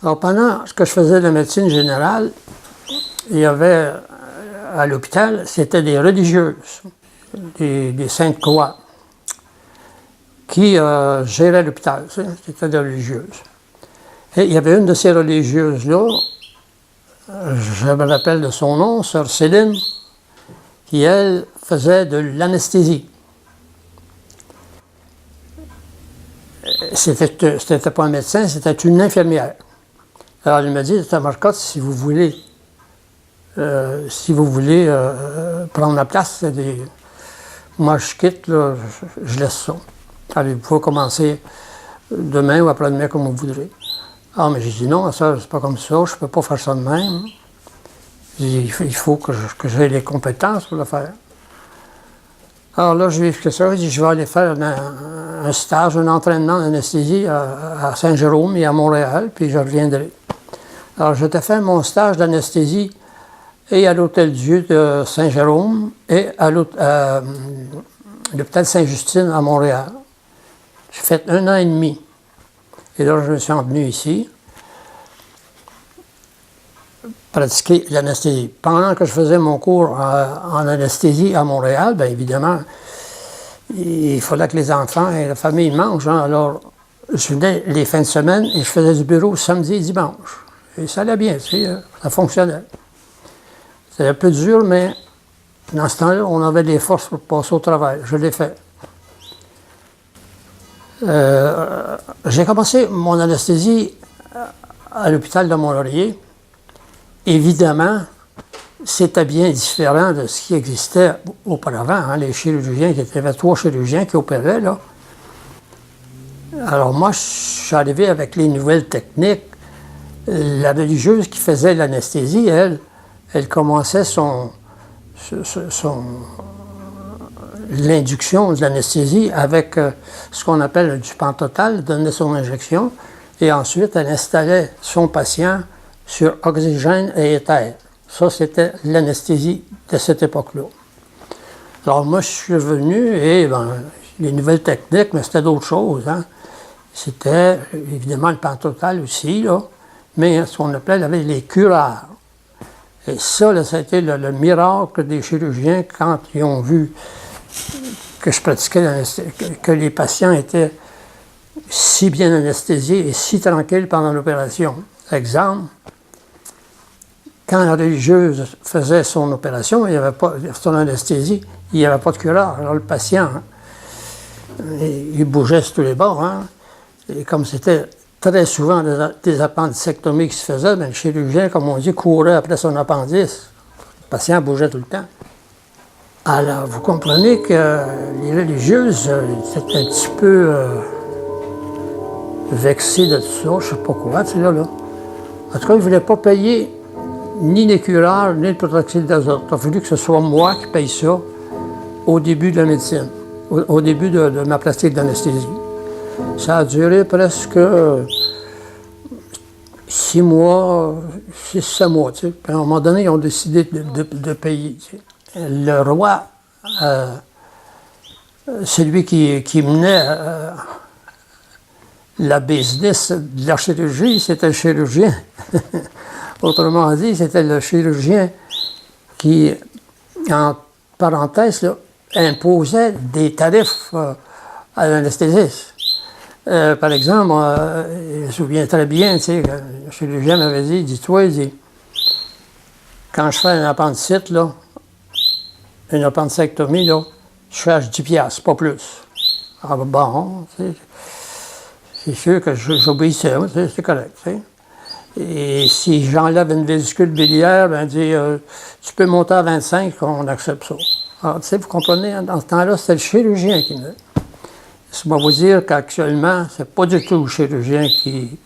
Alors, pendant que je faisais de la médecine générale, il y avait à l'hôpital, c'était des religieuses, des Saintes Croix, qui géraient l'hôpital. C'était des religieuses. Et il y avait une de ces religieuses-là, je me rappelle de son nom, Sœur Céline, qui, elle, faisait de l'anesthésie. C'était pas un médecin, c'était une infirmière. Alors, elle me dit, Dr. Marcotte, si vous voulez prendre la place, moi, je quitte, là, je laisse ça. Allez, vous pouvez commencer demain ou après-demain, comme vous voudrez. Ah, mais j'ai dit non, ça, c'est pas comme ça, je peux pas faire ça de même. Il faut que j'aie les compétences pour le faire. Alors là, je lui ai expliqué ça, j'ai dit, je vais aller faire un stage, un entraînement d'anesthésie à Saint-Jérôme et à Montréal, puis je reviendrai. Alors, j'étais fait mon stage d'anesthésie et à l'Hôtel-Dieu de Saint-Jérôme et à l'hôpital Sainte-Justine à Montréal. J'ai fait 1 an et demi. Et là, je me suis revenu ici, pratiquer l'anesthésie. Pendant que je faisais mon cours en anesthésie à Montréal, bien évidemment, il fallait que les enfants et la famille mangent. Hein. Alors, je venais les fins de semaine et je faisais du bureau samedi et dimanche. Et ça allait bien, tu sais, ça fonctionnait. C'était un peu dur, mais dans ce temps-là, on avait des forces pour passer au travail. Je l'ai fait. J'ai commencé mon anesthésie à l'hôpital de Mont-Laurier. Évidemment, c'était bien différent de ce qui existait auparavant. Hein, les chirurgiens, il y avait 3 chirurgiens qui opéraient, là. Alors moi, je suis arrivé avec les nouvelles techniques. La religieuse qui faisait l'anesthésie, elle commençait l'induction de l'anesthésie avec ce qu'on appelle du Pantotal, donnait son injection, et ensuite elle installait son patient sur oxygène et éther. Ça, c'était l'anesthésie de cette époque-là. Alors moi, je suis venu et les nouvelles techniques, mais c'était d'autres choses. Hein. C'était évidemment le Pantotal aussi, là, mais ce qu'on appelait les curars. Et ça, là, ça a été le miracle des chirurgiens quand ils ont vu que je pratiquais que les patients étaient si bien anesthésiés et si tranquilles pendant l'opération. Exemple, quand la religieuse faisait son opération, il n'y avait pas son anesthésie, il n'y avait pas de curare. Alors le patient, il bougeait sur tous les bords. Hein, et comme c'était très souvent des appendicectomies qui se faisaient, bien, le chirurgien, comme on dit, courait après son appendice. Le patient bougeait tout le temps. Alors, vous comprenez que les religieuses étaient un petit peu vexées de tout ça, je ne sais pas quoi, tu sais, là. En tout cas, ils ne voulaient pas payer ni les curares, ni le protoxyde d'azote. Il a fallu que ce soit moi qui paye ça au début de la médecine, au début de ma pratique d'anesthésie. Ça a duré presque 6 mois, 6-7 mois, tu sais. Puis à un moment donné, ils ont décidé de payer, tu sais. Le roi, celui qui menait la business de la chirurgie, c'était le chirurgien. Autrement dit, c'était le chirurgien qui, en parenthèse, là, imposait des tarifs à l'anesthésiste. Par exemple, je me souviens très bien, tu sais, le chirurgien m'avait dit, dis-toi, il dit, quand je fais un appendicite, là, une appendicectomie, là, je charge 10$, pas plus. Ah bon, c'est sûr que j'obéissais, c'est correct. T'sais. Et si j'enlève une vésicule biliaire, ben dit, tu peux monter à 25, on accepte ça. Alors, tu sais, vous comprenez, dans ce temps-là, c'était le chirurgien qui me... Je vais vous dire qu'actuellement, c'est pas du tout le chirurgien qui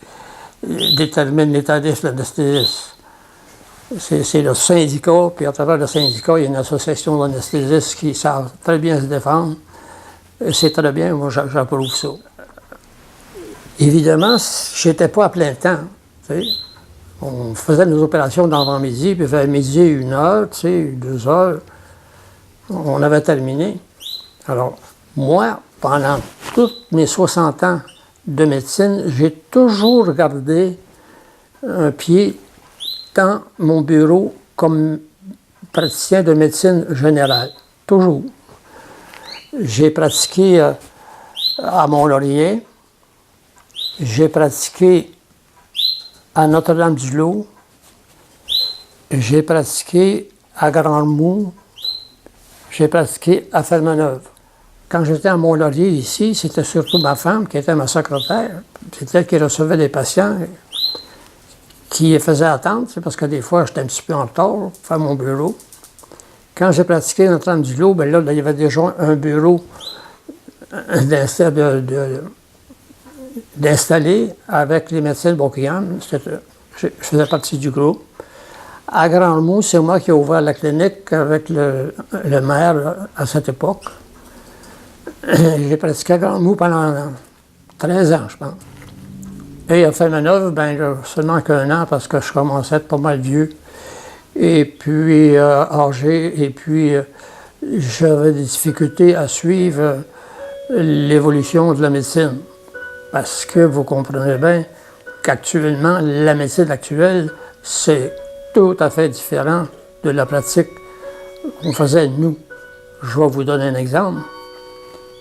détermine les tarifs de l'anesthésiste. C'est le syndicat, puis à travers le syndicat, il y a une association d'anesthésistes qui savent très bien se défendre. C'est très bien, moi j'approuve ça. Évidemment, je n'étais pas à plein temps. Tu sais. On faisait nos opérations d'avant-midi, puis vers midi, 1h, tu sais, 2h, on avait terminé. Alors, moi, pendant tous mes 60 ans de médecine, j'ai toujours gardé un pied dans mon bureau comme praticien de médecine générale. Toujours. J'ai pratiqué à Mont-Laurier. J'ai pratiqué à Notre-Dame-du-Lot. J'ai pratiqué à Grand'Moue. J'ai pratiqué à Fermeneuve. Quand j'étais à Mont-Laurier ici, c'était surtout ma femme qui était ma secrétaire. C'est elle qui recevait des patients qui les faisaient attendre. C'est parce que des fois, j'étais un petit peu en retard pour faire mon bureau. Quand j'ai pratiqué à Notre-Dame-du-Lot, bien là, il y avait déjà un bureau d'installer avec les médecins de Beauquillan. Je faisais partie du groupe. À Grand'Moue, c'est moi qui ai ouvert la clinique avec le maire à cette époque. J'ai pratiqué à Grand'Moue pendant 13 ans, je pense. Et à Fermeneuve, bien, seulement qu'un an parce que je commençais à être pas mal vieux. Et puis âgé, et puis j'avais des difficultés à suivre l'évolution de la médecine. Parce que vous comprenez bien qu'actuellement, la médecine actuelle, c'est tout à fait différent de la pratique qu'on faisait nous. Je vais vous donner un exemple.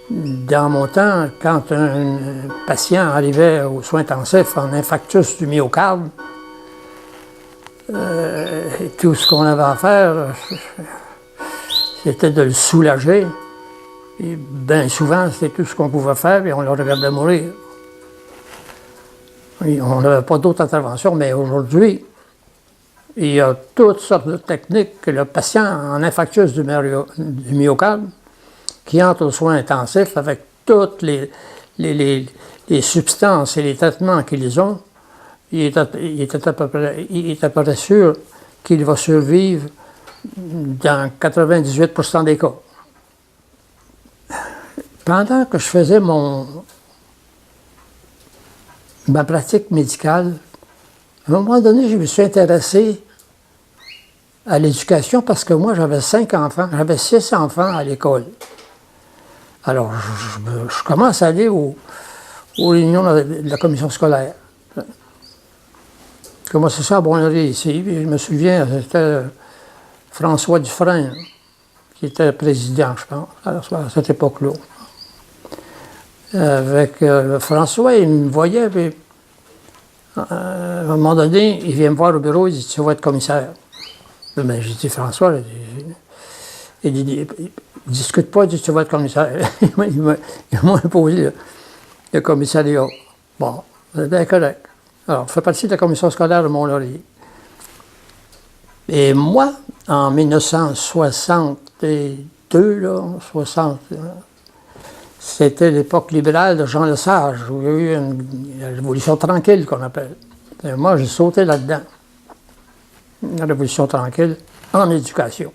Dans mon temps, quand un patient arrivait aux soins intensifs en infarctus du myocarde, tout ce qu'on avait à faire, c'était de le soulager. Et bien souvent, c'était tout ce qu'on pouvait faire et on le regardait mourir. Et on n'avait pas d'autres interventions, mais aujourd'hui, il y a toutes sortes de techniques que le patient en infarctus du myocarde, qui entre aux soins intensifs avec toutes les substances et les traitements qu'ils ont, il est à peu près sûr qu'il va survivre dans 98% des cas. Pendant que je faisais ma pratique médicale, à un moment donné, je me suis intéressé à l'éducation parce que moi, j'avais 6 enfants à l'école. Alors, je commence à aller aux réunions de la commission scolaire. J'ai commencé ça à Boilerie ici, puis je me souviens, c'était François Dufresne qui était président, je pense, à cette époque-là. Avec François, il me voyait, puis à un moment donné, il vient me voir au bureau, il dit « Tu vas être commissaire ». Ben, j'ai dit « François, il dit « Discute pas, il dit « Tu vas être commissaire ». Il m'a imposé le commissariat. Bon, c'est bien correct. Alors, je fais partie de la commission scolaire de Mont-Laurier. Et moi, en 1962, là, 60, c'était l'époque libérale de Jean Lesage, où il y a eu une révolution tranquille, qu'on appelle. Et moi, j'ai sauté là-dedans. Une révolution tranquille en éducation.